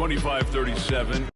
25-37.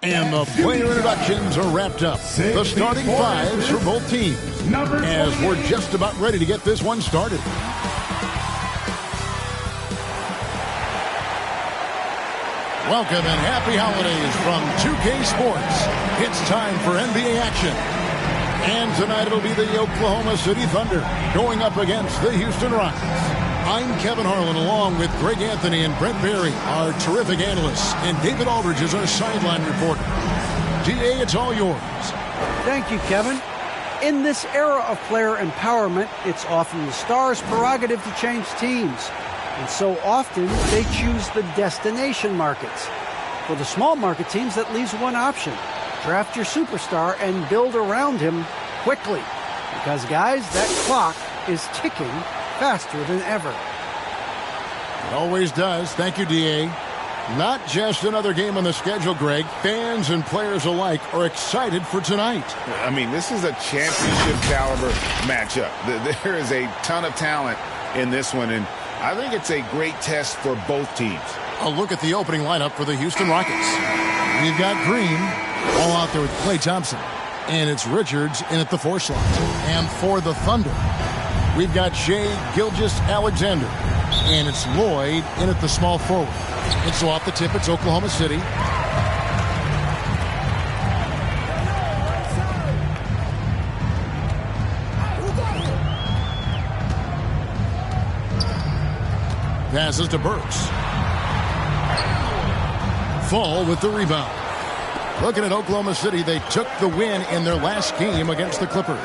And the player introductions are wrapped up. The starting fives for both teams, as we're just about ready to get this one started. Welcome and happy holidays from 2K Sports. It's time for NBA action. And tonight it'll be the Oklahoma City Thunder going up against the Houston Rockets. I'm Kevin Harlan along with Greg Anthony and Brent Berry, our terrific analysts, and David Aldridge is our sideline reporter. DA, it's all yours. Thank you, Kevin. In this era of player empowerment, it's often the stars' prerogative to change teams. And so often, they choose the destination markets. For the small market teams, that leaves one option. Draft your superstar and build around him quickly. Because, guys, that clock is ticking faster than ever. It always does. Thank you, DA. Not just another game on the schedule, Greg. Fans and players alike are excited for tonight. I mean, this is a championship caliber matchup. There is a ton of talent in this one, and I think it's a great test for both teams. A look at the opening lineup for the Houston Rockets. We've got Green all out there with Klay Thompson. And it's Richards in at the 4 slot. And for the Thunder, we've got Shai Gilgeous-Alexander. And it's Lloyd in at the small forward. And so off the tip, it's Oklahoma City. Passes to Burks. Fall with the rebound. Looking at Oklahoma City, they took the win in their last game against the Clippers.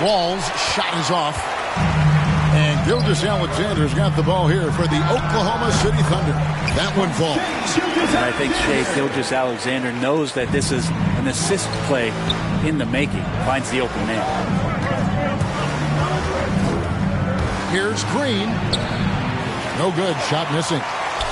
Wall's shot is off. And Gilgeous-Alexander's got the ball here for the Oklahoma City Thunder. That one falls. And I think Shai Gilgeous-Alexander knows that this is an assist play in the making. Finds the open man. Here's Green. No good. Shot missing.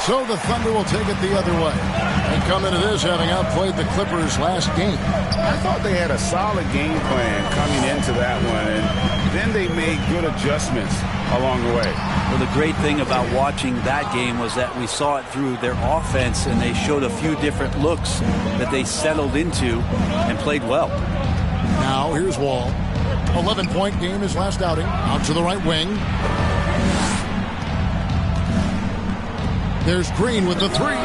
So the Thunder will take it the other way. And come into this having outplayed the Clippers last game. I thought they had a solid game plan coming into that one, and then they made good adjustments along the way. Well, the great thing about watching that game was that we saw it through their offense, and they showed a few different looks that they settled into and played well. Now here's Wall. 11-point game his last outing. Out to the right wing. There's Green with the 3.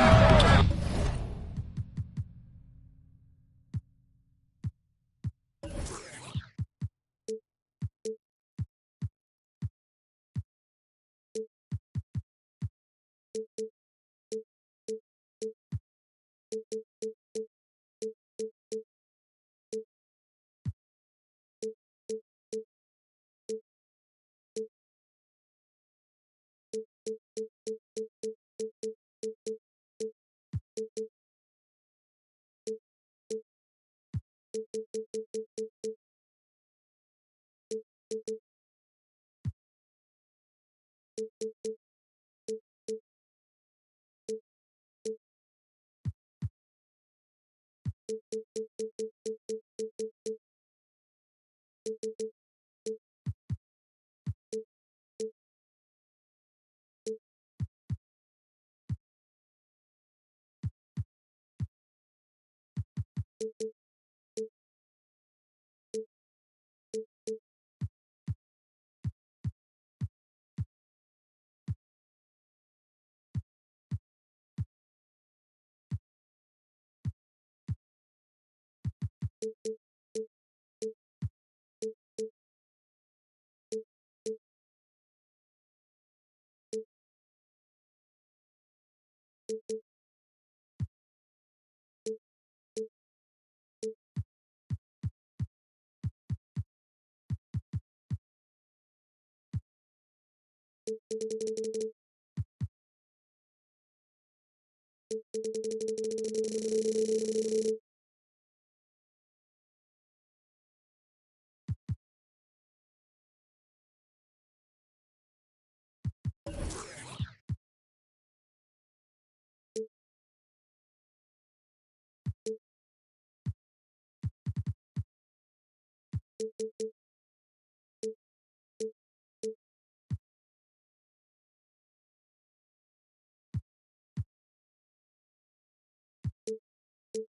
Thunder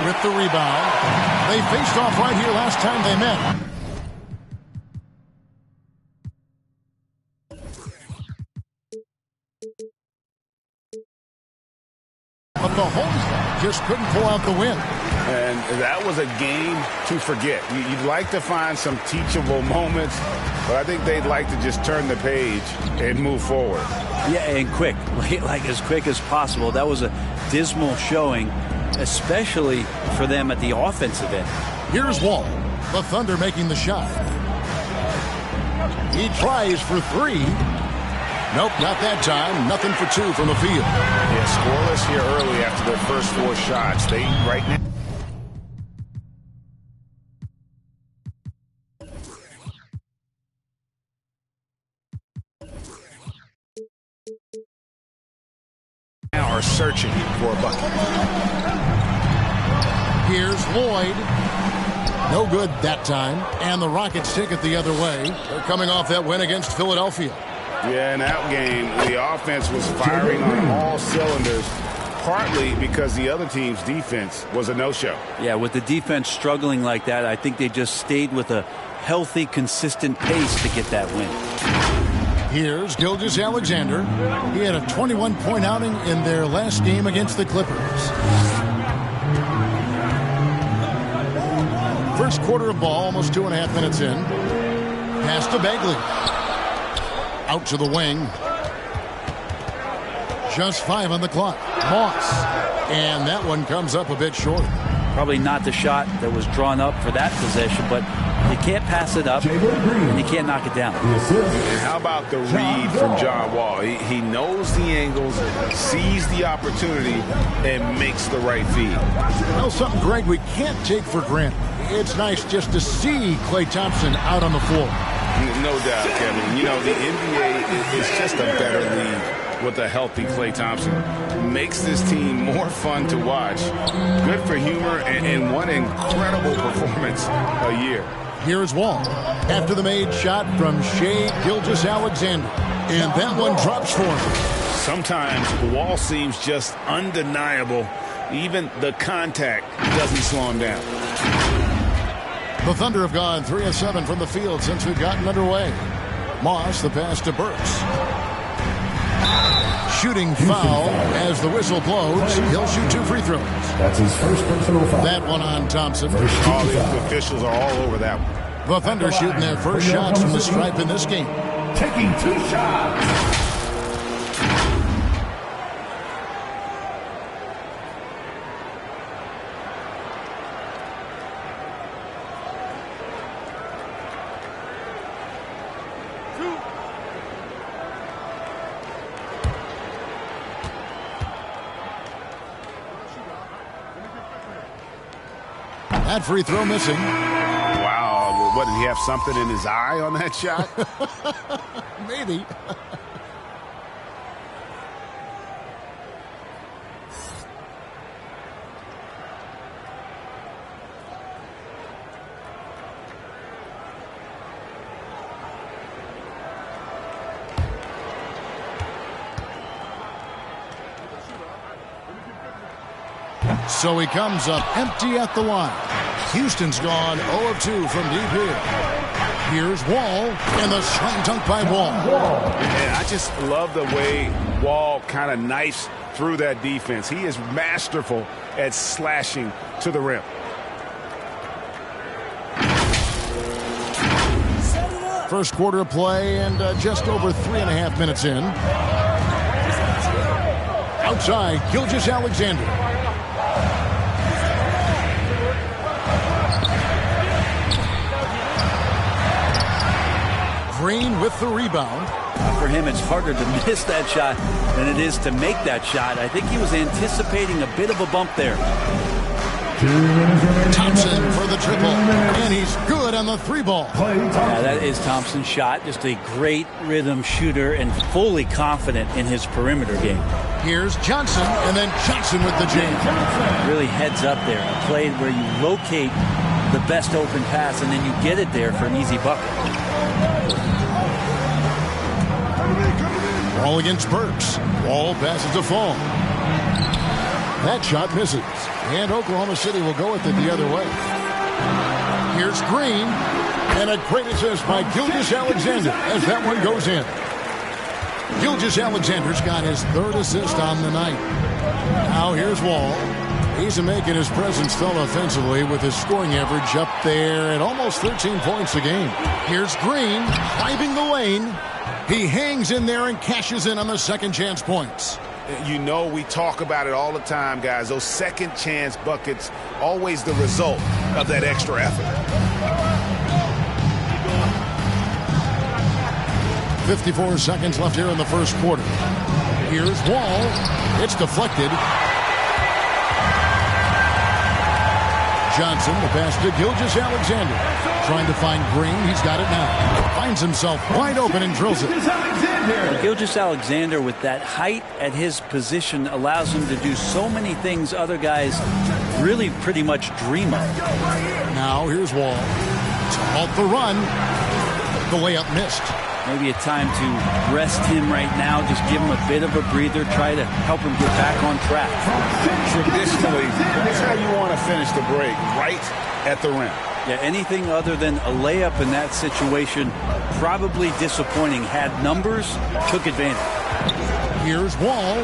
with the rebound. They faced off right here last time they met. But the home side just couldn't pull out the win. And that was a game to forget. You'd like to find some teachable moments, but I think they'd like to just turn the page and move forward. Yeah, and quick, like as quick as possible. That was a dismal showing, especially for them at the offensive end. Here's Wall. The Thunder making the shot. He tries for three. Nope, not that time. Nothing for two from the field. Yeah, scoreless here early after their first four shots. They right now. Are searching for a bucket. Here's Lloyd. No good that time. And the Rockets take it the other way. They're coming off that win against Philadelphia. Yeah, in that game, the offense was firing on all cylinders, partly because the other team's defense was a no-show. Yeah, with the defense struggling like that, I think they just stayed with a healthy, consistent pace to get that win. Here's Gilgeous-Alexander. He had a 21-point outing in their last game against the Clippers. First quarter of ball, almost 2.5 minutes in. Pass to Bagley. Out to the wing. Just 5 on the clock. Moss. And that one comes up a bit short. Probably not the shot that was drawn up for that possession, but you can't pass it up and you can't knock it down. And how about the read from John Wall? He knows the angles, sees the opportunity, and makes the right feed. Well, something, Greg, we can't take for granted. It's nice just to see Klay Thompson out on the floor. No doubt, Kevin. You know, the NBA is just a better league with a healthy Klay Thompson. Makes this team more fun to watch. Good for humor and one incredible performance a year. Here's Wall. After the made shot from Shai Gilgeous-Alexander. And that one drops for him. Sometimes Wall seems just undeniable. Even the contact doesn't slow him down. The Thunder have gone 3 of 7 from the field since we've gotten underway. Moss, the pass to Burks. Shooting foul as the whistle blows. He'll shoot 2 free throws. That's his first personal foul. That one on Thompson. All the officials are all over that one. The Thunder shooting their first shots from the stripe in this game. Taking 2 shots. That free throw missing. Wow. What, did he have something in his eye on that shot? Maybe. So he comes up empty at the line. Houston's gone 0 of 2 from deep here. Here's Wall, and the slam dunk by Wall. And I just love the way Wall kind of knifes through that defense. He is masterful at slashing to the rim. First quarter of play and just over 3.5 minutes in. Outside, Gilgeous-Alexander. Green with the rebound. For him, it's harder to miss that shot than it is to make that shot. I think he was anticipating a bit of a bump there. Thompson for the triple, and he's good on the 3-ball. Yeah, that is Thompson's shot. Just a great rhythm shooter and fully confident in his perimeter game. Here's Johnson, and then Johnson with the jam. Really heads up there. A play where you locate the best open pass, and then you get it there for an easy bucket. Ball against Burks. Ball passes to Fall. That shot misses. And Oklahoma City will go with it the other way. Here's Green. And a great assist by Gilgeous-Alexander as that one goes in. Gilgeous-Alexander's got his 3rd assist on the night. Now here's Wall. He's making his presence felt offensively with his scoring average up there at almost 13 points a game. Here's Green driving the lane. He hangs in there and cashes in on the second chance points. You know, we talk about it all the time, guys. Those second chance buckets, always the result of that extra effort. 54 seconds left here in the first quarter. Here's Wall. It's deflected. Johnson, the pass to Gilgeous-Alexander. Trying to find Green. He's got it now. Finds himself wide open and drills it. Gilgeous-Alexander, with that height at his position, allows him to do so many things other guys really pretty much dream of. Now here's Wall. To halt the run. The layup missed. Maybe a time to rest him right now. Just give him a bit of a breather. Try to help him get back on track. Traditionally, that's how you want to finish the break, right at the rim. Yeah, anything other than a layup in that situation, probably disappointing. Had numbers, took advantage. Here's Wall.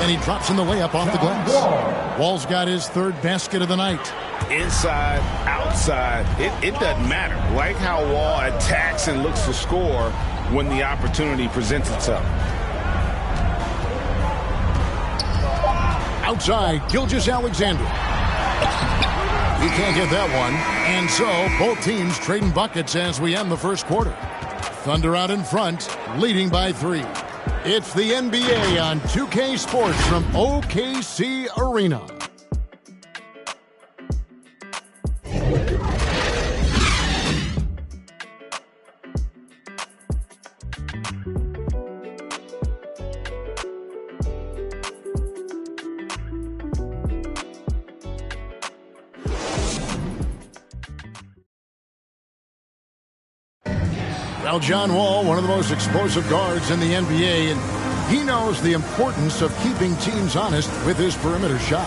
And he drops in the layup off the glass. Wall's got his 3rd basket of the night. Inside, outside, it doesn't matter. Like how Wall attacks and looks to score when the opportunity presents itself. Outside, Gilgeous-Alexander. He can't get that one. And so, both teams trading buckets as we end the first quarter. Thunder out in front, leading by 3. It's the NBA on 2K Sports from OKC Arena. Well, John Wall, one of the most explosive guards in the NBA, and he knows the importance of keeping teams honest with his perimeter shot.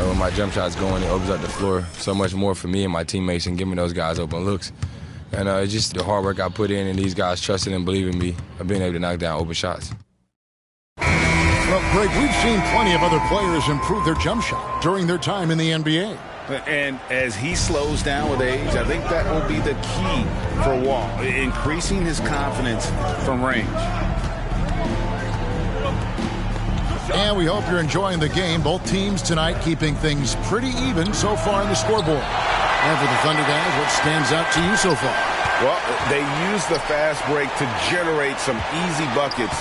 When my jump shot's going, it opens up the floor so much more for me and my teammates and giving those guys open looks. And it's just the hard work I put in and these guys trusting and believing me of being able to knock down open shots. Well, Greg, we've seen plenty of other players improve their jump shot during their time in the NBA. And as he slows down with age, I think that will be the key for Wall, increasing his confidence from range. And we hope you're enjoying the game. Both teams tonight keeping things pretty even so far in the scoreboard. And for the Thunder guys, what stands out to you so far? Well, they used the fast break to generate some easy buckets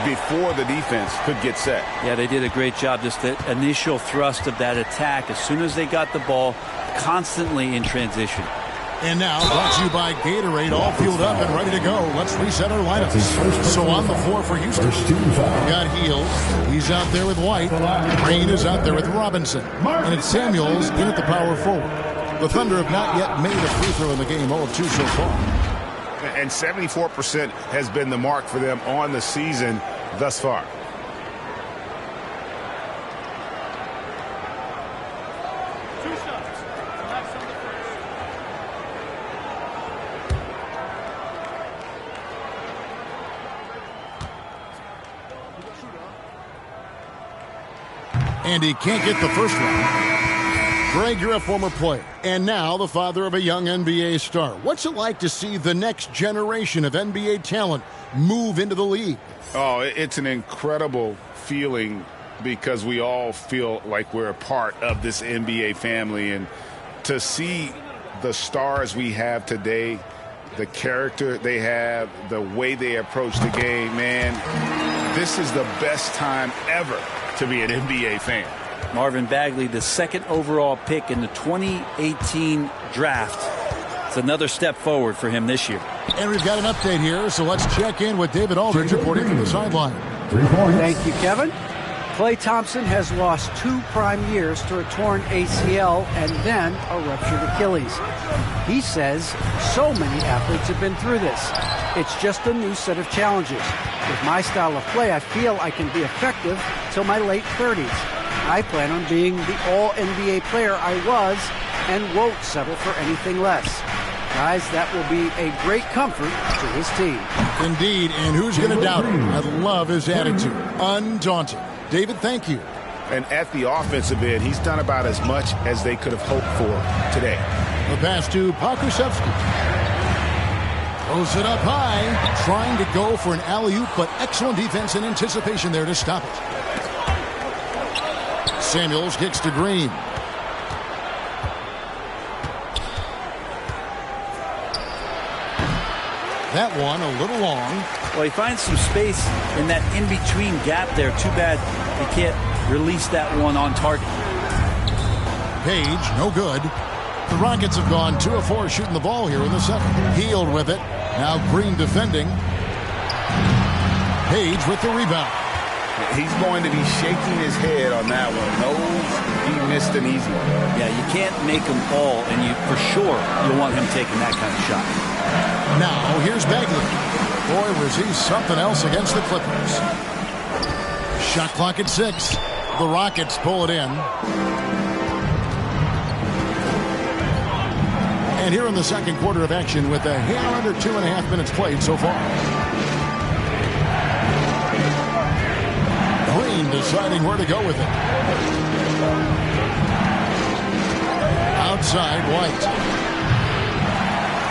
before the defense could get set. Yeah, they did a great job. Just the initial thrust of that attack, as soon as they got the ball, constantly in transition. And now, brought to you by Gatorade, all fueled up and ready to go. Let's reset our lineups. So on the floor for Houston, we've got Heald. He's out there with White. Green is out there with Robinson. And it's Samuels in at the power forward. The Thunder have not yet made a free throw in the game, 0 of 2 so far. And 74% has been the mark for them on the season thus far. And he can't get the first one. Greg, you're a former player, and now the father of a young NBA star. What's it like to see the next generation of NBA talent move into the league? Oh, it's an incredible feeling because we all feel like we're a part of this NBA family. And to see the stars we have today, the character they have, the way they approach the game, man, this is the best time ever to be an NBA fan. Marvin Bagley, the second overall pick in the 2018 draft. It's another step forward for him this year. And we've got an update here, so let's check in with David Aldridge reporting from the sideline. 3 points. Thank you, Kevin. Klay Thompson has lost 2 prime years to a torn ACL and then a ruptured Achilles. He says so many athletes have been through this. It's just a new set of challenges. With my style of play, I feel I can be effective till my late 30s. I plan on being the all-NBA player I was and won't settle for anything less. Guys, that will be a great comfort to his team. Indeed, and who's going to doubt him? I love his attitude. Undaunted. David, thank you. And at the offensive end, he's done about as much as they could have hoped for today. The pass to Pokusevski. Throws it up high, trying to go for an alley-oop, but excellent defense and anticipation there to stop it. Samuels kicks to Green. That one a little long. Well, he finds some space in that in-between gap there. Too bad he can't release that one on target. Page, no good. The Rockets have gone 2 of 4 shooting the ball here in the second. Healed with it. Now Green defending. Page with the rebound. He's going to be shaking his head on that one. Knows he missed an easy one. Yeah, you can't make them all, and you for sure you'll want him taking that kind of shot. Now here's Bagley. Boy, was he something else against the Clippers. Shot clock at 6. The Rockets pull it in. And here in the second quarter of action with a hair under 2.5 minutes played so far. Green deciding where to go with it. Outside, White.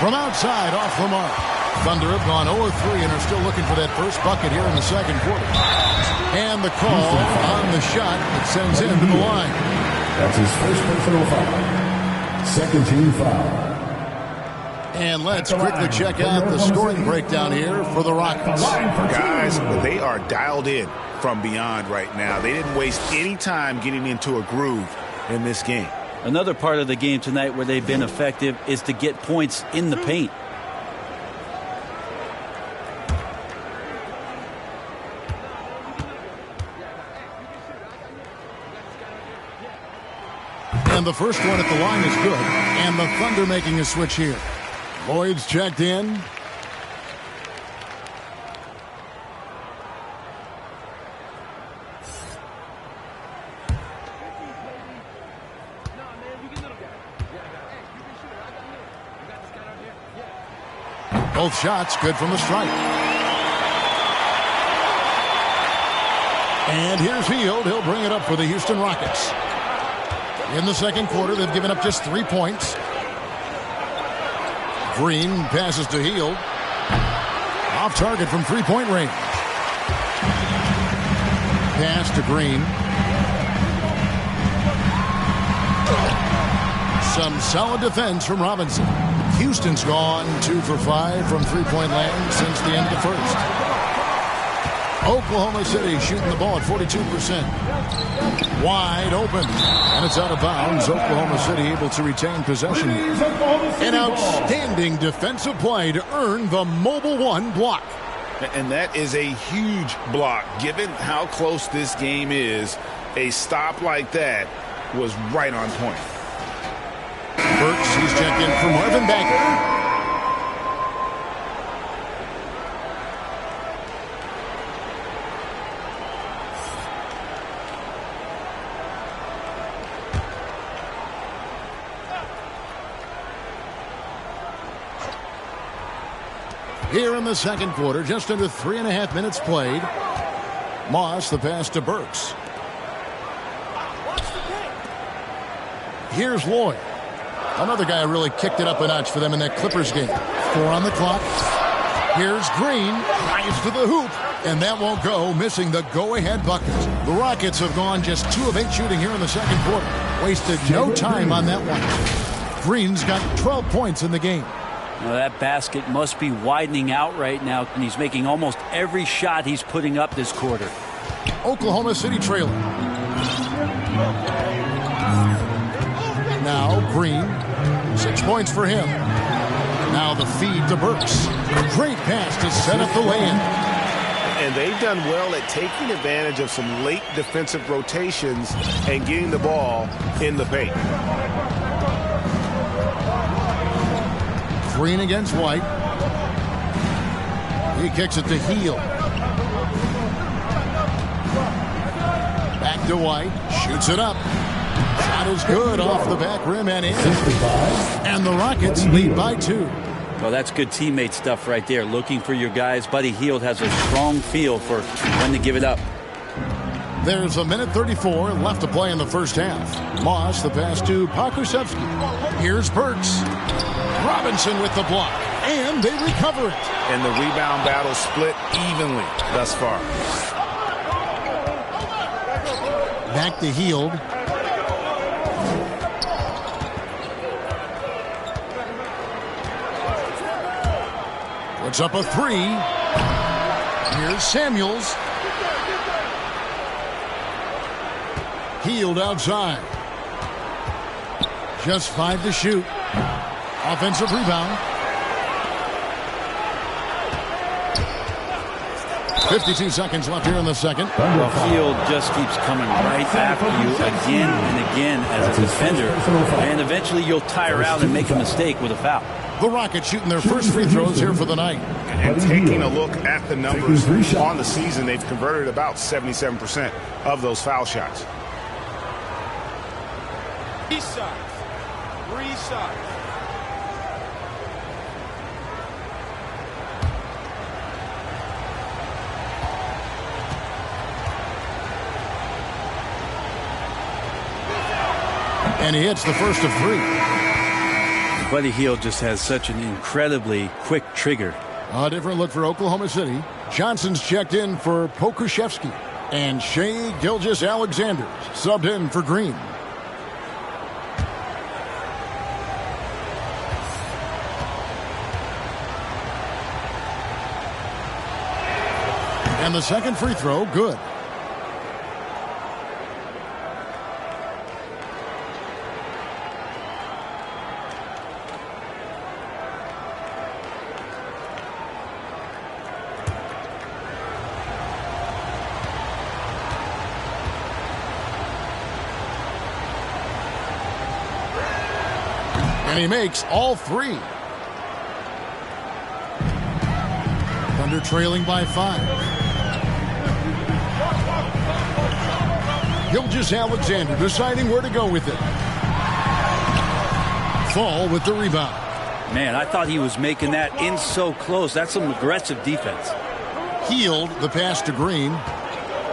From outside, off the mark. Thunder have gone 0-3 and are still looking for that first bucket here in the second quarter. And the call on the shot that sends him to the line. That's his first personal foul. Second team foul. And let's quickly check out the scoring breakdown here for the Rockets. Guys, they are dialed in from beyond right now. They didn't waste any time getting into a groove in this game. Another part of the game tonight where they've been effective is to get points in the paint. And the first one at the line is good. And the Thunder making a switch here. Lloyd's checked in. Both shots good from the stripe. And here's Hield. He'll bring it up for the Houston Rockets. In the second quarter, they've given up just 3 points. Green passes to Hield. Off target from three-point range. Pass to Green. Some solid defense from Robinson. Houston's gone 2 for 5 from three-point land since the end of the first. Oklahoma City shooting the ball at 42%. Wide open. And it's out of bounds. Oklahoma City able to retain possession. An outstanding defensive play to earn the Mobile One block. And that is a huge block. Given how close this game is, a stop like that was right on point. Burks, he's checked in for Marvin Bagley. Here in the second quarter, just under 3.5 minutes played. Moss, the pass to Burks. Here's Lloyd. Another guy who really kicked it up a notch for them in that Clippers game. 4 on the clock. Here's Green. Drives to the hoop. And that won't go, missing the go-ahead bucket. The Rockets have gone just 2 of 8 shooting here in the second quarter. Wasted no time on that one. Green's got 12 points in the game. Well, that basket must be widening out right now, and he's making almost every shot he's putting up this quarter. Oklahoma City trailing. Now Green, 6 points for him. Now the feed to Burks. Great pass to set up the lay-in. And they've done well at taking advantage of some late defensive rotations and getting the ball in the paint. Green against White. He kicks it to Heel. Back to White. Shoots it up. Shot is good off the back rim and in. And the Rockets lead by 2. Well, that's good teammate stuff right there. Looking for your guys. Buddy Hield has a strong feel for when to give it up. There's 1:34 left to play in the first half. Moss, the pass to Pokusevski. Here's Burks. Robinson with the block. And they recover it. And the rebound battle split evenly thus far. Back to Hield. Puts up a 3. Here's Samuels. Hield outside. Just 5 to shoot. Offensive rebound. 52 seconds left here in the second. Well, Hield just keeps coming right after you again and again as a defender. And eventually you'll tire out and make a mistake with a foul. The Rockets shooting their first free throws here for the night. And taking a look at the numbers on the season, they've converted about 77% of those foul shots. 3 shots. 3 shots. And he hits the first of 3. Buddy Hield just has such an incredibly quick trigger. A different look for Oklahoma City. Johnson's checked in for Pokusevski. And Shai Gilgeous-Alexander subbed in for Green. And the second free throw, good. And he makes all 3. Thunder trailing by 5. Gilgeous-Alexander deciding where to go with it. Fall with the rebound. Man, I thought he was making that in so close. That's some aggressive defense. Hield, the pass to Green.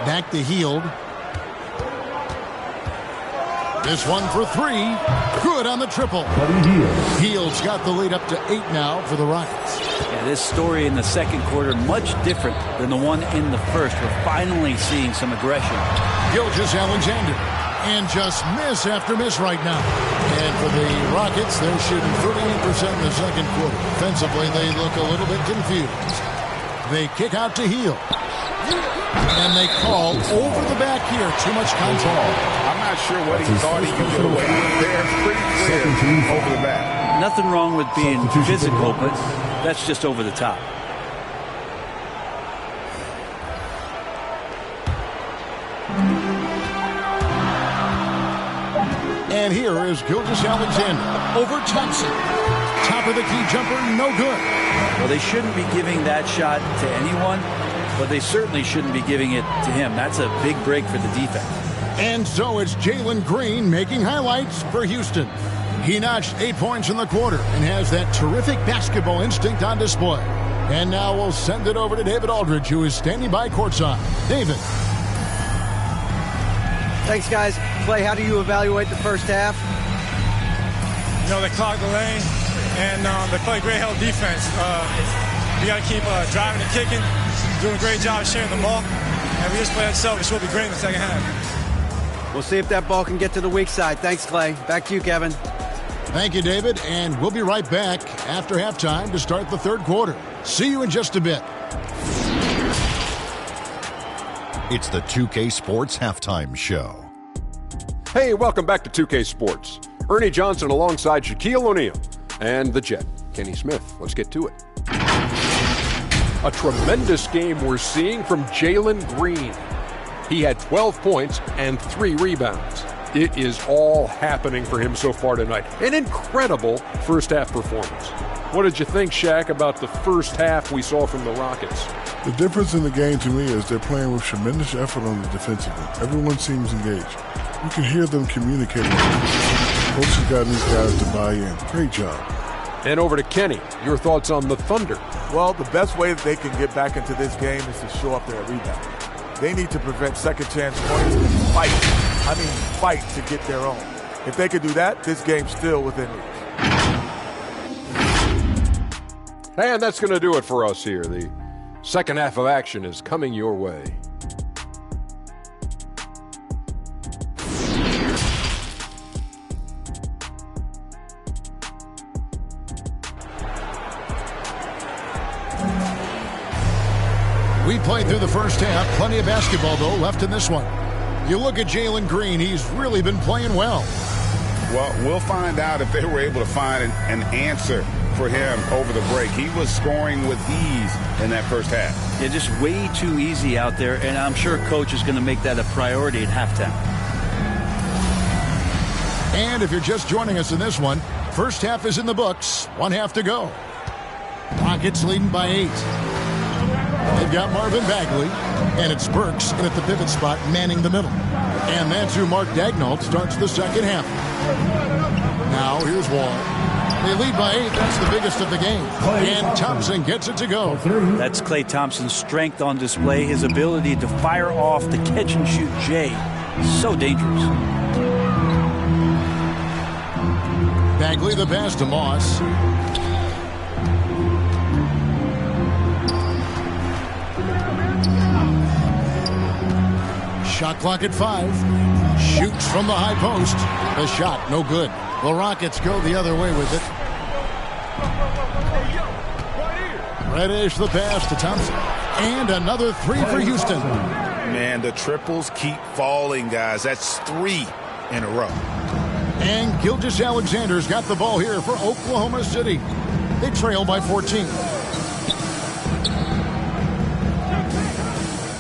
Back to Hield. This one for 3. Good on the triple. Hield's got the lead up to 8 now for the Rockets. Yeah, this story in the second quarter much different than the one in the first. We're finally seeing some aggression. Gilgeous-Alexander. And just miss after miss right now. And for the Rockets, they're shooting 38% in the second quarter. Offensively, they look a little bit confused. They kick out to Hield. And they call over the back here. Too much contact. I'm not sure what he thought he could get away with there. Pretty clear over the back. Nothing wrong with being physical, but that's just over the top. And here is Gilgeous-Alexander over Thompson. Top of the key jumper, no good. Well, they shouldn't be giving that shot to anyone, but they certainly shouldn't be giving it to him. That's a big break for the defense. And so it's Jalen Green making highlights for Houston. He notched 8 points in the quarter and has that terrific basketball instinct on display. And now we'll send it over to David Aldridge, who is standing by courtside. David. Thanks, guys. Clay, how do you evaluate the first half? You know, they clogged the lane, and they play great hell defense. We got to keep driving and kicking, doing a great job sharing the ball, and we just play that selfish. We'll be great in the second half. We'll see if that ball can get to the weak side. Thanks, Clay. Back to you, Kevin. Thank you, David, and we'll be right back after halftime to start the third quarter. See you in just a bit. It's the 2K Sports Halftime Show. Hey, welcome back to 2K Sports. Ernie Johnson alongside Shaquille O'Neal and the Jet, Kenny Smith. Let's get to it. A tremendous game we're seeing from Jalen Green. He had 12 points and 3 rebounds. It is all happening for him so far tonight. An incredible first-half performance. What did you think, Shaq, about the first half we saw from the Rockets? The difference in the game to me is they're playing with tremendous effort on the defensive end. Everyone seems engaged. You can hear them communicating. Coach has gotten these guys to buy in. Great job. And over to Kenny. Your thoughts on the Thunder? Well, the best way that they can get back into this game is to show up their rebound. They need to prevent second chance points and fight. I mean, fight to get their own. If they could do that, this game's still within reach. And that's going to do it for us here. The second half of action is coming your way. We played through the first half. Plenty of basketball, though, left in this one. You look at Jalen Green. He's really been playing well. Well, we'll find out if they were able to find an answer for him over the break. He was scoring with ease in that first half. Yeah, just way too easy out there, and I'm sure Coach is going to make that a priority at halftime. And if you're just joining us in this one, first half is in the books. 1 half to go. Rockets leading by 8. They've got Marvin Bagley, and it's Burks in at the pivot spot, manning the middle. And that's who Mark Daigneault starts the second half. Now, here's Wall. They lead by 8. That's the biggest of the game. And Thompson gets it to go. That's Klay Thompson's strength on display, his ability to fire off the catch-and-shoot J. So dangerous. Bagley the pass to Moss. Shot clock at 5. Shoots from the high post. The shot, no good. The Rockets go the other way with it. Reddish the pass to Thompson. And another 3 for Houston. Man, the triples keep falling, guys. That's 3 in a row. And Gilgeous-Alexander's got the ball here for Oklahoma City. They trail by 14.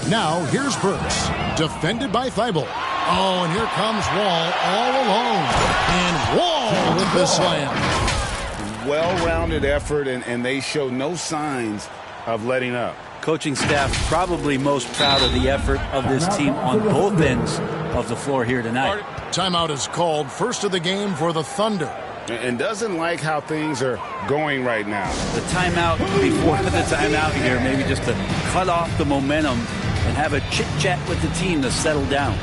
Now, here's Burks. Defended by Thibault. Oh, and here comes Wall all alone. And Wall with the slam. Well-rounded effort, and they show no signs of letting up. Coaching staff probably most proud of the effort of this team on both ends of the floor here tonight. Timeout is called. First of the game for the Thunder. And doesn't like how things are going right now. The timeout before the timeout here, maybe just to cut off the momentum and have a chit-chat with the team to settle down.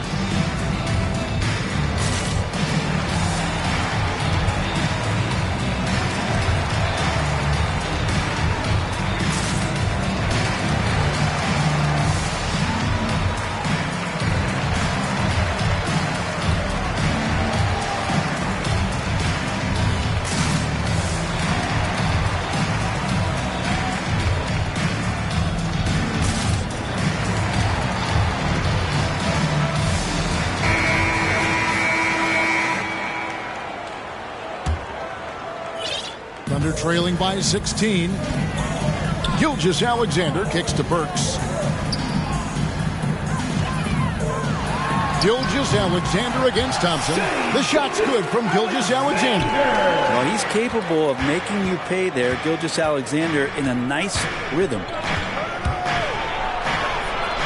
Thunder trailing by 16. Gilgeous-Alexander kicks to Burks. Gilgeous-Alexander against Thompson. The shot's good from Gilgeous-Alexander. Well, he's capable of making you pay there, Gilgeous-Alexander, in a nice rhythm.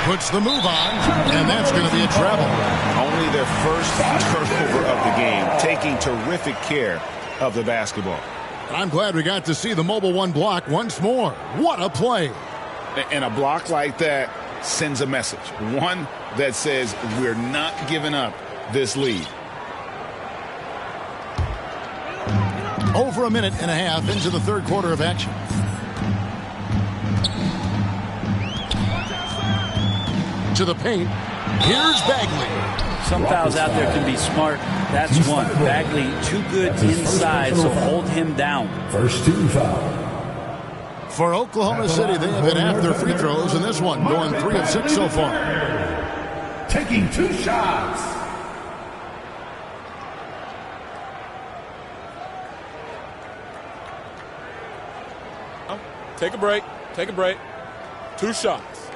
Puts the move on, and that's going to be a travel. Only their first turnover of the game, taking terrific care of the basketball. I'm glad we got to see the mobile one block once more. What a play. And a block like that sends a message. One that says we're not giving up this lead. Over a minute and a half into the third quarter of action. To the paint. Here's Bagley. Some fouls out there can be smart. That's one. Bagley too good inside, so hold him down. First team foul. For Oklahoma City, they have been after free throws in this one, going 3 of 6 so far. Taking 2 shots. Take a break. Take a break. 2 shots.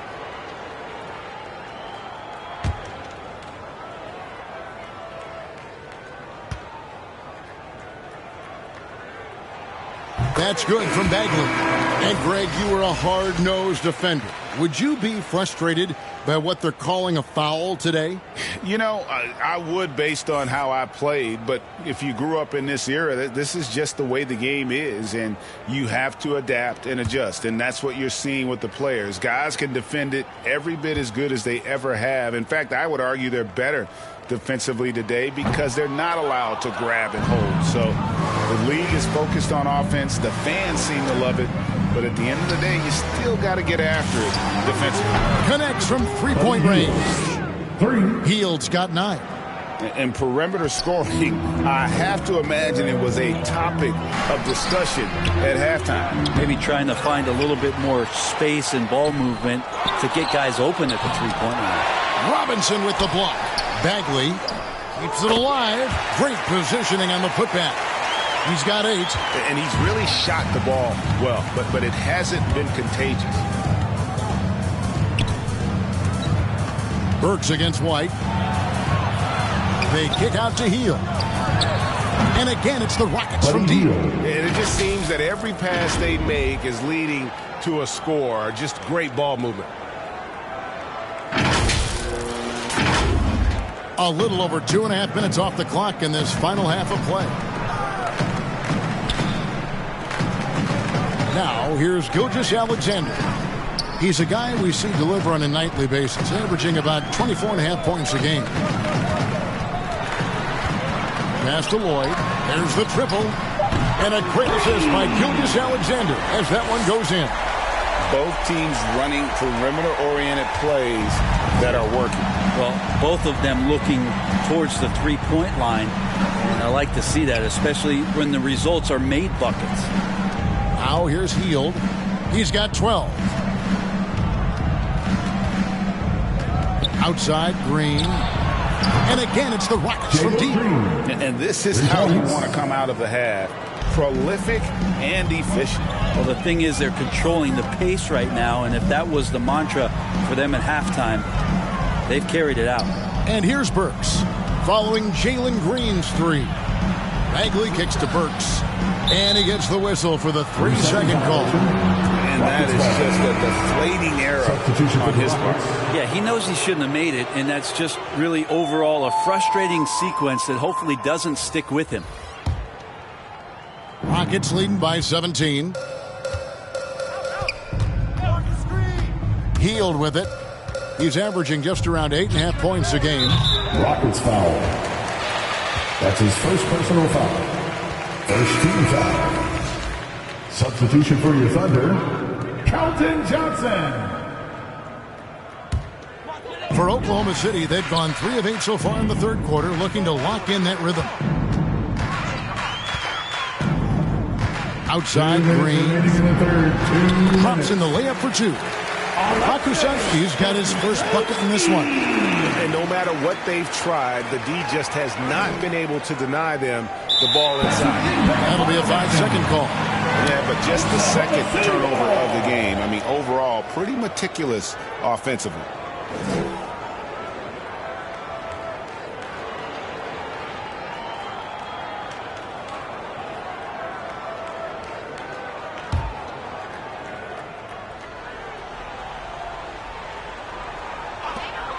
That's good from Bagley. And, Greg, you were a hard-nosed defender. Would you be frustrated by what they're calling a foul today? You know, I would based on how I played, but if you grew up in this era, this is just the way the game is, and you have to adapt and adjust, and that's what you're seeing with the players. Guys can defend it every bit as good as they ever have. In fact, I would argue they're better defensively today because they're not allowed to grab and hold. So the league is focused on offense. The fans seem to love it. But at the end of the day, you still got to get after it defensively. Connects from three-point range. Hield's got 9. And perimeter scoring, I have to imagine it was a topic of discussion at halftime. Maybe trying to find a little bit more space and ball movement to get guys open at the three-point line. Robinson with the block. Bagley keeps it alive. Great positioning on the putback. He's got 8. And he's really shot the ball well, but it hasn't been contagious. Burks against White. They kick out to Hield. And again, it's the Rockets from deep. And it just seems that every pass they make is leading to a score. Just great ball movement. A little over 2.5 minutes off the clock in this final half of play. Now, here's Gilgeous-Alexander. He's a guy we see deliver on a nightly basis, averaging about 24.5 points a game. Pass to Lloyd. There's the triple. And a great assist by Gilgeous-Alexander as that one goes in. Both teams running perimeter-oriented plays that are working. Well, both of them looking towards the three-point line. And I like to see that, especially when the results are made buckets. Now here's Hield. He's got 12. Outside, Green. And again, it's the Rockets from deep. And this is how you want to come out of the half. Prolific and efficient. Well, the thing is they're controlling the pace right now, and if that was the mantra for them at halftime, they've carried it out. And here's Burks, following Jalen Green's 3. Bagley kicks to Burks, and he gets the whistle for the 3-second call. And that is just a deflating error on his part. Yeah, he knows he shouldn't have made it, and that's just really overall a frustrating sequence that hopefully doesn't stick with him. Rockets leading by 17. Hield with it. He's averaging just around 8.5 points a game. Rockets foul. That's his first personal foul. First team foul. Substitution for your Thunder, Carlton Johnson. For Oklahoma City, they've gone 3 of 8 so far in the third quarter, looking to lock in that rhythm. Outside, Green drops in the layup for 2. Pakusevski's got his first bucket in this one. And no matter what they've tried, the D just has not been able to deny them the ball inside. That'll be a 5-second call. Yeah, but just the second turnover of the game. I mean, overall, pretty meticulous offensively.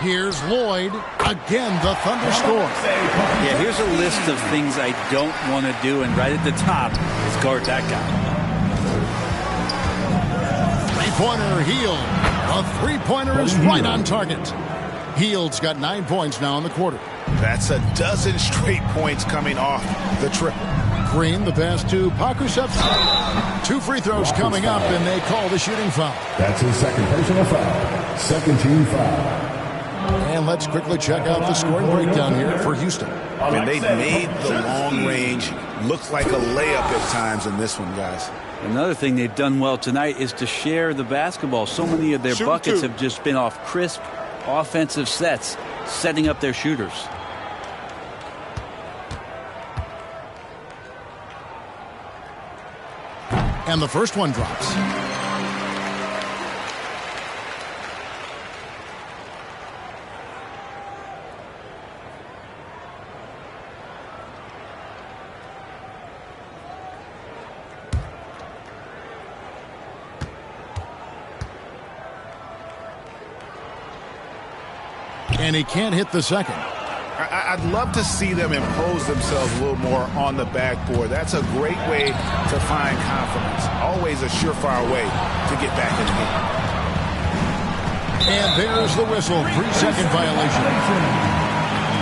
Here's Lloyd. Again, the Thunder score. Yeah, here's a list of things I don't want to do, and right at the top is guard that guy. Three-pointer, Hield. A three-pointer is right on target. Hield's got 9 points now in the quarter. That's a dozen straight points coming off the triple. Green, the pass to Pakusevski. 2 free throws coming up, and they call the shooting foul. That's his second personal foul. Second team foul. And let's quickly check out the scoring breakdown here for Houston. I mean, they've made the long range look like a layup at times in this one, guys. Another thing they've done well tonight is to share the basketball. So many of their buckets have just been off crisp offensive sets, setting up their shooters. And the first one drops. And he can't hit the second. I'd love to see them impose themselves a little more on the backboard. That's a great way to find confidence. Always a surefire way to get back in the game. And there's the whistle. 3-second violation.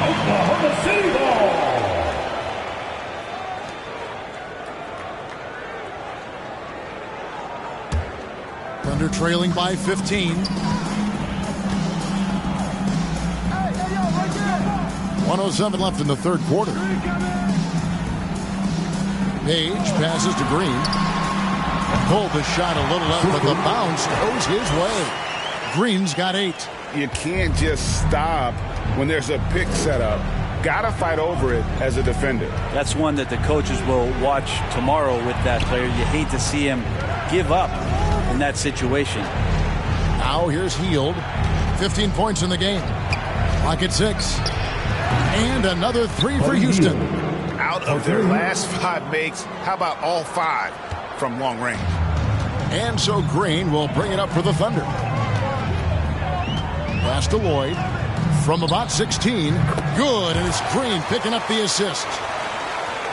Oklahoma City ball. Thunder trailing by 15. 1:07 left in the third quarter. Page passes to Green. Pulled the shot a little up, but the bounce goes his way. Green's got 8. You can't just stop when there's a pick set up. Got to fight over it as a defender. That's one that the coaches will watch tomorrow with that player. You hate to see him give up in that situation. Now here's Hield. 15 points in the game. Clock at 6. And another 3 for Houston. Out of their last 5 makes, how about all 5 from long range? And so Green will bring it up for the Thunder. Pass to Lloyd. From about 16. Good, and it's Green picking up the assist.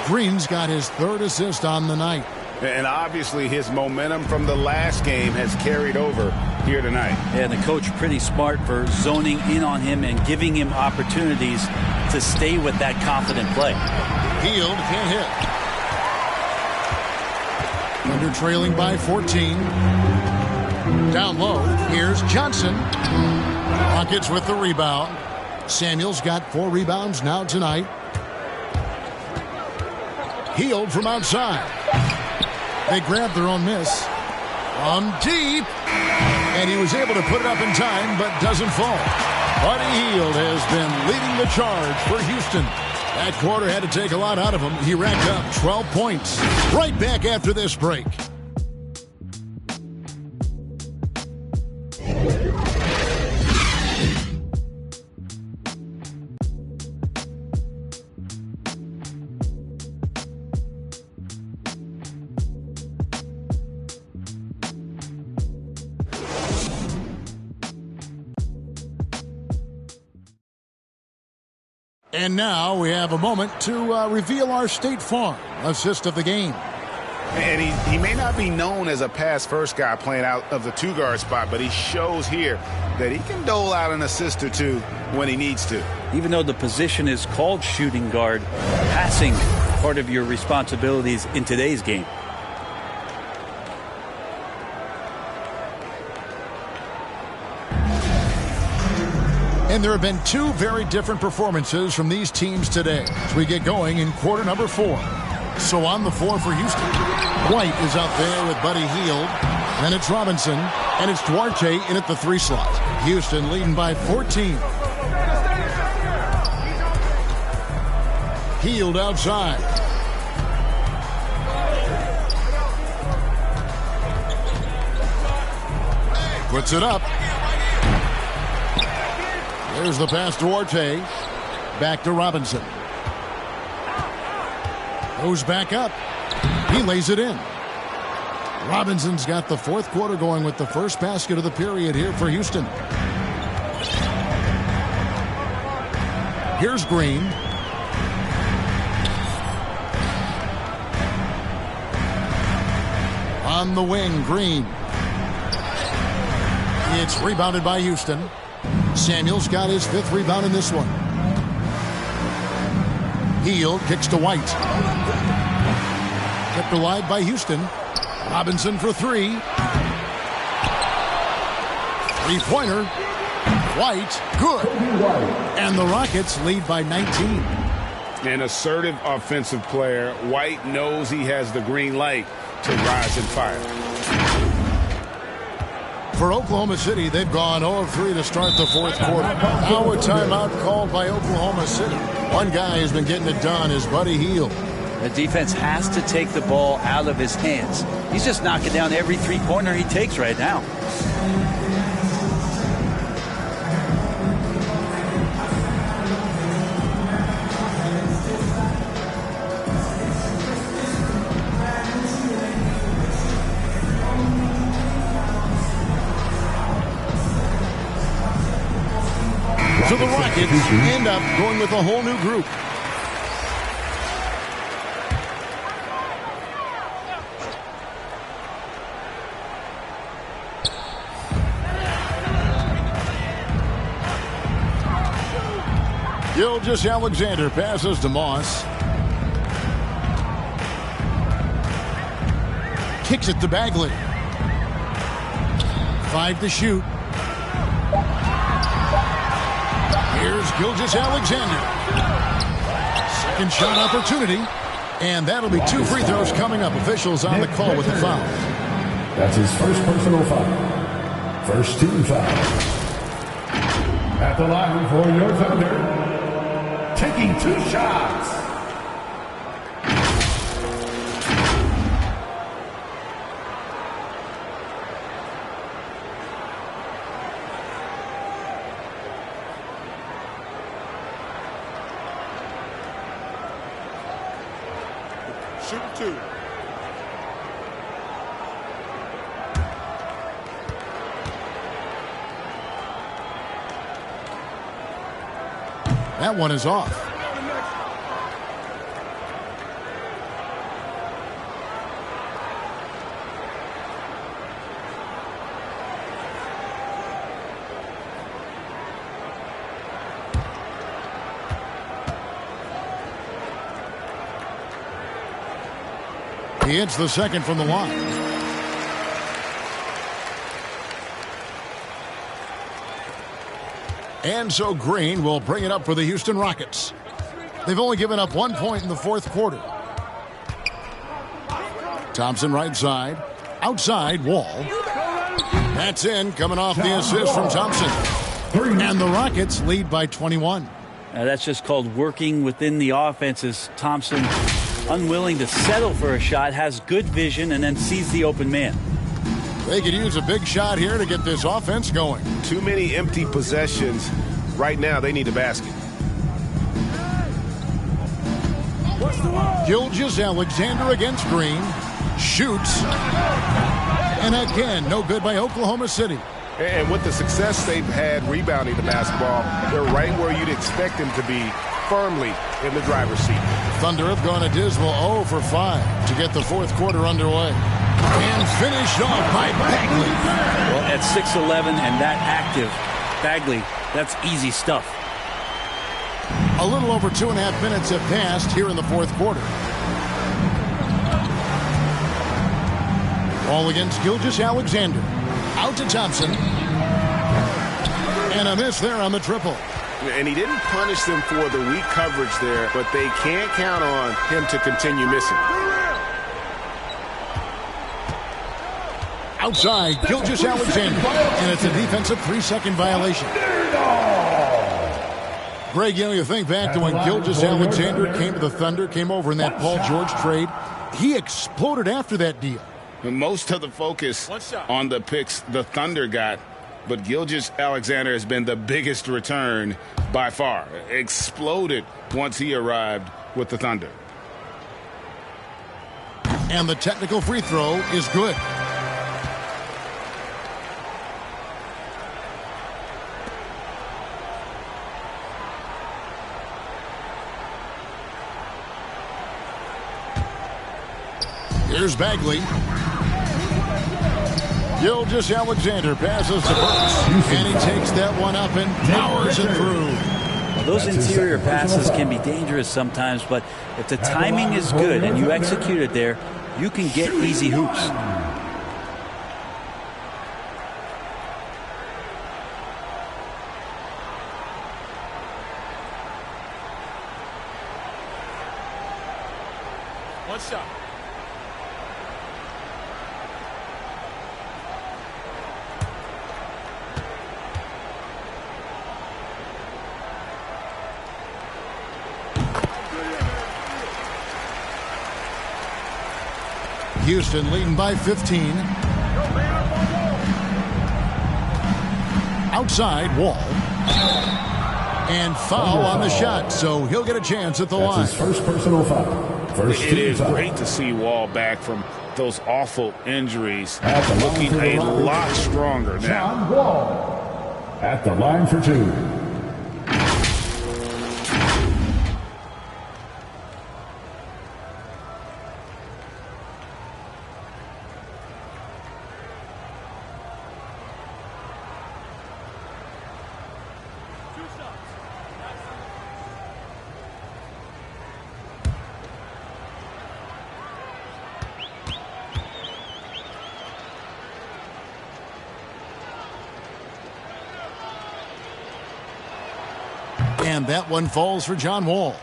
Green's got his 3rd assist on the night. And obviously his momentum from the last game has carried over here tonight. Yeah, the coach pretty smart for zoning in on him and giving him opportunities to stay with that confident play. Hield can't hit. Thunder trailing by 14. Down low, here's Johnson. Rockets with the rebound. Samuel's got 4 rebounds now tonight. Hield from outside. They grabbed their own miss. From deep. And he was able to put it up in time, but doesn't fall. Buddy Hield has been leading the charge for Houston. That quarter had to take a lot out of him. He racked up 12 points. Right back after this break. And now we have a moment to reveal our State Farm assist of the game. And he may not be known as a pass-first guy playing out of the 2-guard spot, but he shows here that he can dole out an assist or 2 when he needs to. Even though the position is called shooting guard, passing part of your responsibilities in today's game. And there have been 2 very different performances from these teams today as we get going in quarter number 4. So on the floor for Houston, White is out there with Buddy Hield. Then it's Robinson, and it's Duarte in at the 3 slot. Houston leading by 14. Hield outside. Puts it up. There's the pass to Duarte. Back to Robinson. Goes back up. He lays it in. Robinson's got the 4th quarter going with the first basket of the period here for Houston. Here's Green. On the wing, Green. It's rebounded by Houston. Samuel's got his 5th rebound in this one. Hield kicks to White. Kept alive by Houston. Robinson for 3. 3-pointer. White, good. And the Rockets lead by 19. An assertive offensive player. White knows he has the green light to rise and fire. For Oklahoma City, they've gone 0 of 3 to start the 4th quarter. Now a timeout called by Oklahoma City. One guy who's been getting it done is Buddy Hield. The defense has to take the ball out of his hands. He's just knocking down every 3-pointer he takes right now. To the end up going with a whole new group. Gilgeous-Alexander passes to Moss. Kicks it to Bagley. 5 to shoot. Here's Gilgeous-Alexander. Second shot opportunity. And that'll be 2 free throws coming up. Officials on the call with the foul. That's his first personal foul. First team foul. At the line for your Thunder. Taking 2 shots. Shoot 2. That one is off. He hits the second from the line. And so Green will bring it up for the Houston Rockets. They've only given up 1 point in the fourth quarter. Thompson right side. Outside, Wall. That's in, coming off the assist from Thompson. And the Rockets lead by 21. That's just called working within the offense as Thompson, unwilling to settle for a shot, has good vision, and then sees the open man. They could use a big shot here to get this offense going. Too many empty possessions. Right now, they need a basket. Gilgeous-Alexander against Green. Shoots. And again, no good by Oklahoma City. And with the success they've had rebounding the basketball, they're right where you'd expect them to be, firmly in the driver's seat. Thunder have gone a dismal 0 for 5 to get the fourth quarter underway. And finished off by Bagley. Well, at 6'11" and that active, Bagley, that's easy stuff. A little over 2.5 minutes have passed here in the fourth quarter. Ball against Gilgeous-Alexander. Out to Thompson. And a miss there on the triple. And he didn't punish them for the weak coverage there, but they can't count on him to continue missing. Outside, Gilgeous-Alexander. And it's a defensive 3-second violation. Greg, you think back to when Gilgeous-Alexander came to the Thunder, came over in that Paul George trade. He exploded after that deal. Most of the focus on the picks the Thunder got, but Gilgeous-Alexander has been the biggest return by far. Exploded once he arrived with the Thunder. And the technical free throw is good. Here's Bagley. Gilgeous-Alexander passes to Burks. And he takes that one up and powers it through. Well, those interior passes can be dangerous sometimes, but if the timing is good and you execute it there, you can get easy hoops. One shot. Houston leading by 15. Outside, Wall. And foul on the shot, so he'll get a chance at the line. That's his first personal foul. It is great to see Wall back from those awful injuries, looking a lot stronger now. John Wall at the line for 2. And that one falls for John Wall.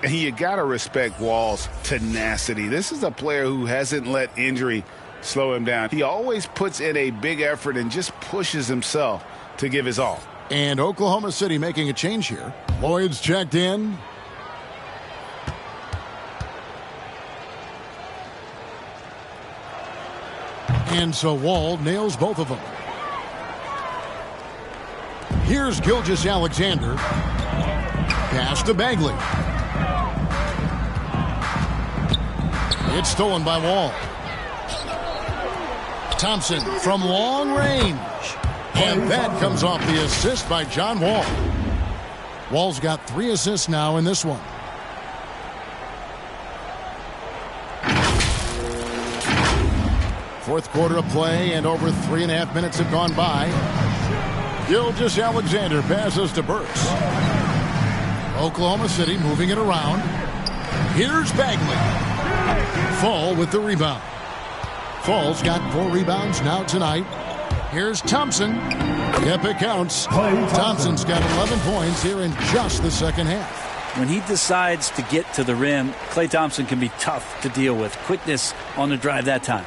And you got to respect Wall's tenacity. This is a player who hasn't let injury slow him down. He always puts in a big effort and just pushes himself to give his all. And Oklahoma City making a change here. Lloyd's checked in. And so Wall nails both of them. Here's Gilgeous-Alexander. Pass to Bagley. It's stolen by Wall. Thompson from long range. And that comes off the assist by John Wall. Wall's got 3 assists now in this one. Fourth quarter of play, and over 3.5 minutes have gone by. Gilgeous-Alexander passes to Burks. Oklahoma City moving it around. Here's Bagley. Fall with the rebound. Fall's got 4 rebounds now tonight. Here's Thompson. Yep, it counts. Thompson's got 11 points here in just the second half. When he decides to get to the rim, Klay Thompson can be tough to deal with. Quickness on the drive that time.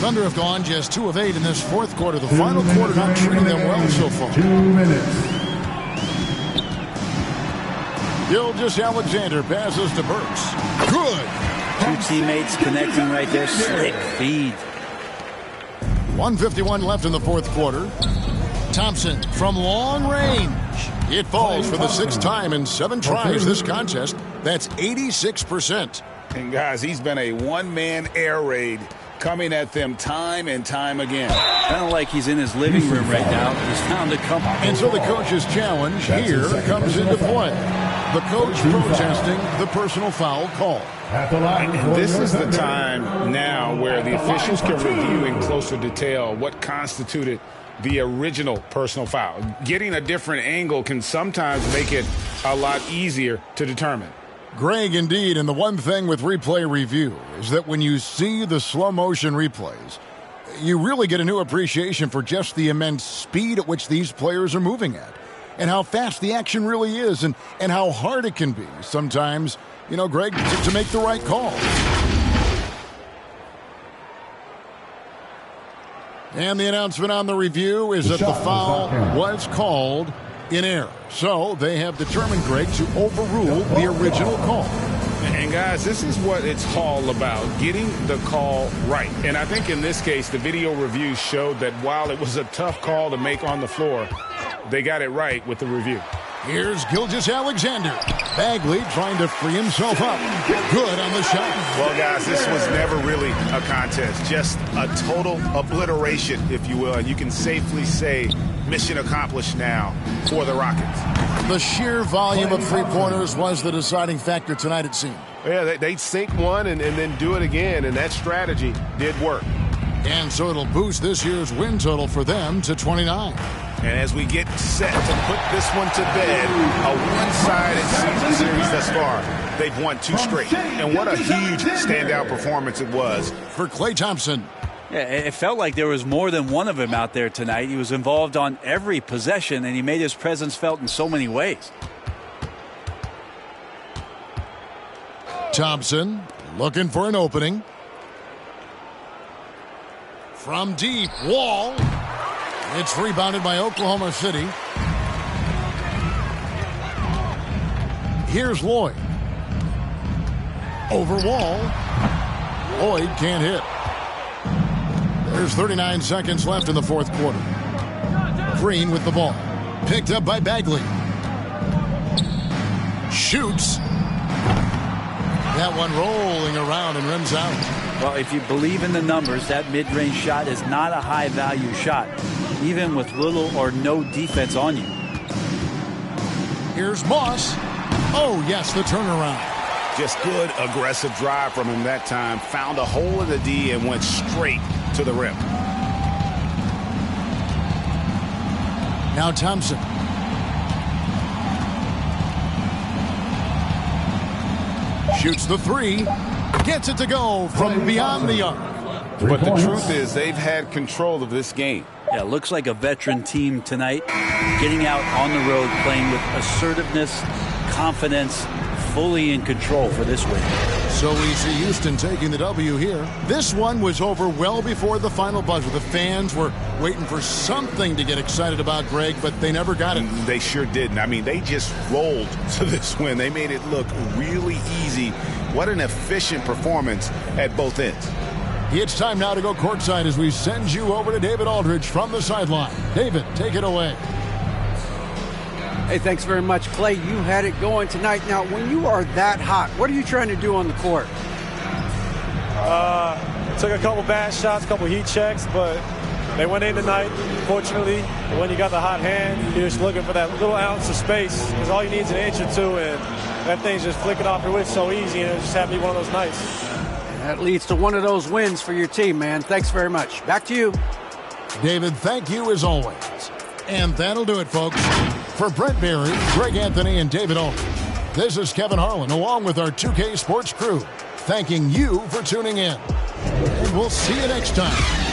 Thunder have gone just 2 of 8 in this fourth quarter. The final quarter not treating them well so far. 2 minutes. Gilgeous-Alexander passes to Burks. Good. 2 teammates connecting right there. Slick feed. 1:51 left in the fourth quarter. Thompson from long range. It falls for the 6th time in 7 tries this contest. That's 86%. And guys, he's been a one-man air raid coming at them time and time again. Kind of like he's in his living room right now. He's found a couple. And so the coach's challenge here comes into play. The coach protesting the personal foul call. And this is the time now where the officials can review in closer detail what constituted the original personal foul. Getting a different angle can sometimes make it a lot easier to determine. Greg, indeed, and the one thing with replay review is that when you see the slow motion replays, you really get a new appreciation for just the immense speed at which these players are moving at, and how fast the action really is, and how hard it can be sometimes, you know, Greg, to make the right call. And the announcement on the review is that the foul was called in error. So they have determined, Greg, to overrule the original call. And guys, this is what it's all about, getting the call right. And I think in this case, the video review showed that while it was a tough call to make on the floor, they got it right with the review. Here's Gilgeous-Alexander. Bagley trying to free himself up. Good on the shot. Well, guys, this was never really a contest. Just a total obliteration, if you will. And you can safely say mission accomplished now for the Rockets. The sheer volume of three-pointers was the deciding factor tonight, it seemed. Yeah, they'd sink one and then do it again, and that strategy did work. And so it'll boost this year's win total for them to 29. And as we get set to put this one to bed, a one-sided season series thus far, they've won 2 straight. And what a huge standout performance it was for Klay Thompson. Yeah, it felt like there was more than one of him out there tonight. He was involved on every possession, and he made his presence felt in so many ways. Thompson looking for an opening. From deep, Wall. It's rebounded by Oklahoma City. Here's Lloyd. Over Wall. Lloyd can't hit. There's 39 seconds left in the fourth quarter. Green with the ball. Picked up by Bagley. Shoots. That one rolling around and rims out. Well, if you believe in the numbers, that mid-range shot is not a high-value shot, even with little or no defense on you. Here's Moss. Oh, yes, the turnaround. Just good, aggressive drive from him that time. Found a hole in the D and went straight to the rim. Now Thompson. Shoots the 3. Gets it to go from beyond the arc. But the truth is they've had control of this game. Yeah, looks like a veteran team tonight, getting out on the road, playing with assertiveness, confidence, fully in control for this win. So we see Houston taking the W here. This one was over well before the final buzzer. The fans were waiting for something to get excited about, Greg, but they never got it. They sure didn't. I mean, they just rolled to this win. They made it look really easy. What an efficient performance at both ends. It's time now to go courtside as we send you over to David Aldridge from the sideline. David, take it away. Hey, thanks very much, Clay. You had it going tonight. Now, when you are that hot, what are you trying to do on the court? Took a couple bad shots, a couple heat checks, but they went in tonight, fortunately. When you got the hot hand, you're just looking for that little ounce of space, because all you need is an inch or two, and that thing's just flicking off your wrist so easy, and it just happened to be one of those nights. That leads to one of those wins for your team, man. Thanks very much. Back to you. David, thank you as always. And that'll do it, folks. For Brent Berry, Greg Anthony, and David Aldridge, this is Kevin Harlan, along with our 2K Sports crew, thanking you for tuning in. And we'll see you next time.